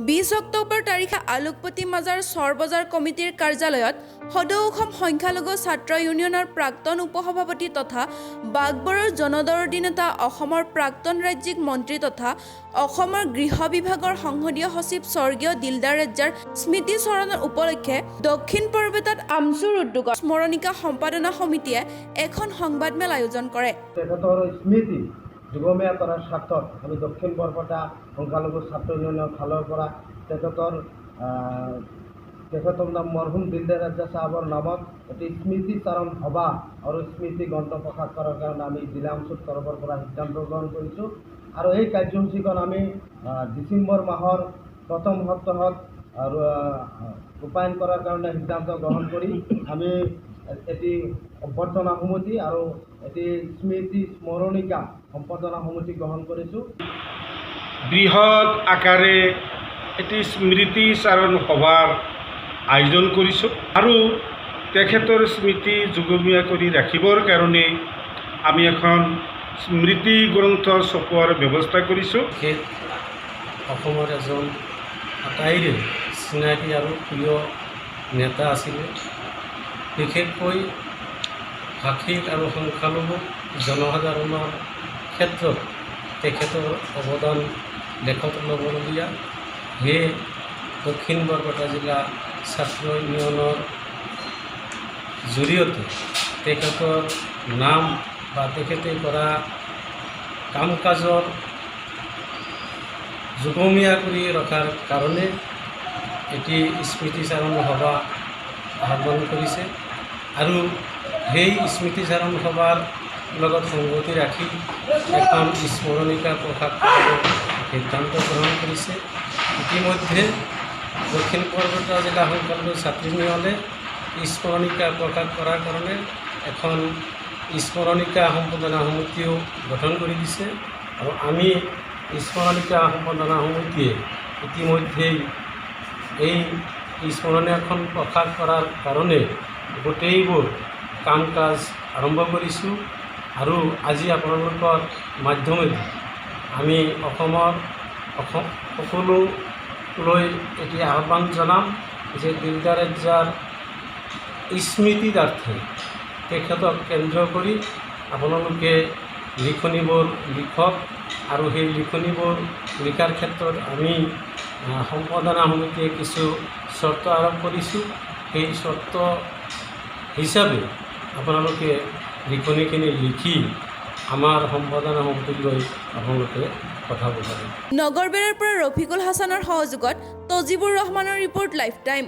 20 অক্টোবৰ তাৰিখে আলোকপতি মাজাৰ চৰবজাৰ কমিটিৰ কাৰ্যালয়ত সদৌ অসম সংখ্যালঘু ছাত্ৰ ইউনিয়নৰ প্ৰাক্তন উপসভাপতি তথা বাগবৰৰ জনদৰদী নেতা অসমৰ প্ৰাক্তন ৰাজ্যিক মন্ত্ৰী তথা অসমৰ গৃহ বিভাগৰ সংসদীয় সচিব স্বৰ্গীয় দিলদাৰ ৰেজ্জাৰ স্মৃতি চৰণৰ উপলক্ষে দক্ষিণ বৰপেটাত আমচুৰ উদ্যোগত স্মৰণিকা সম্পাদনা সমিতিয়ে এখন সংবাদমেল আয়োজন কৰে। যুগমীয়া কৰাৰ স্বাৰ্থত আমি দক্ষিণ বৰপেটা সংখ্যালঘু ছাত্ৰ ইউনিয়নৰ ফালৰ পৰা তেখেতৰ নাম মৰহুম দিলদাৰ ৰেজ্জাৰ চাহাবৰ নামত এটি স্মৃতিচাৰণ সভা আৰু স্মৃতি গ্ৰন্থ প্ৰকাশ কৰাৰ কাৰণে আমি জিলা আমচুৰ তৰফৰ পৰা সিদ্ধান্ত গ্ৰহণ কৰিছোঁ আৰু এই কাৰ্যসূচীখন আমি ডিচেম্বৰ মাহৰ প্ৰথম সপ্তাহত ৰূপায়ণ কৰাৰ কাৰণে সিদ্ধান্ত গ্ৰহণ কৰি আমি এটি অভ্যৰ্থনা সমিতি আৰু এটি স্মৰণিকা সম্পাদনা সমিতি গ্ৰহণ কৰিছোঁ। বৃহৎ আকাৰে এটি স্মৃতিচাৰণ সভাৰ আয়োজন কৰিছোঁ আৰু তেখেতৰ স্মৃতি যুগমীয়া কৰি ৰাখিবৰ কাৰণে আমি এখন স্মৃতি গ্ৰন্থ ছপোৱাৰ ব্যৱস্থা কৰিছোঁ। অসমৰ এজন আটাইৰে চিনাকি আৰু প্ৰিয় নেতা আছিলে। বিশেষকৈ ভাষিক আৰু সংখ্যালঘু জনসাধাৰণৰ ক্ষেত্ৰত তেখেতৰ অৱদান লেখত ল'বলগীয়া। সেয়ে দক্ষিণ বৰপেটা জিলা ছাত্ৰ ইউনিয়নৰ জৰিয়তে তেখেতৰ নাম বা তেখেতে কৰা কাম কাজৰ যুগমীয়া কৰি ৰখাৰ কাৰণে এটি স্মৃতিচাৰণ সভা আহ্বান কৰিছে আৰু সেই স্মৃতিচাৰণ সভাৰ লগত সংগতি ৰাখি এখন স্মৰণিকা প্ৰকাশ কৰাৰ সিদ্ধান্ত গ্ৰহণ কৰিছে। ইতিমধ্যে দক্ষিণ বৰপেটা জিলা সংখ্যালঘু ছাত্ৰ ইউনিয়নে স্মৰণিকা প্ৰকাশ কৰাৰ কাৰণে এখন স্মৰণিকা সম্পাদনা সমিতিও গঠন কৰি দিছে আৰু আমি স্মৰণিকা সম্পাদনা সমিতিয়ে ইতিমধ্যেই এই স্মৰণীয়াখন প্ৰকাশ কৰাৰ কাৰণে গোটেইবোৰ কাম কাজ আৰম্ভ কৰিছোঁ আৰু আজি আপোনালোকৰ মাধ্যমেদি আমি অসমৰ সকলোলৈ এটি আহ্বান জনাম যে দিলদাৰ ৰেজ্জাৰ স্মৃতিৰাৰ্থে তেখেতক কেন্দ্ৰ কৰি আপোনালোকে লিখনিবোৰ লিখক আৰু সেই লিখনিবোৰ লিখাৰ ক্ষেত্ৰত আমি সম্পাদনা সমিতিয়ে কিছু চৰ্ত আৰোপ কৰিছোঁ। সেই চৰ্ত হিচাপে আপোনালোকে লিখনিখিনি লিখি আমাৰ সম্পাদনা সমিতিলৈ আপোনালোকে পঠাব পাৰে। নগৰবেৰাৰ পৰা ৰফিকুল হাছানৰ সহযোগত তজিবুৰ ৰহমানৰ ৰিপৰ্ট লাইফ টাইম।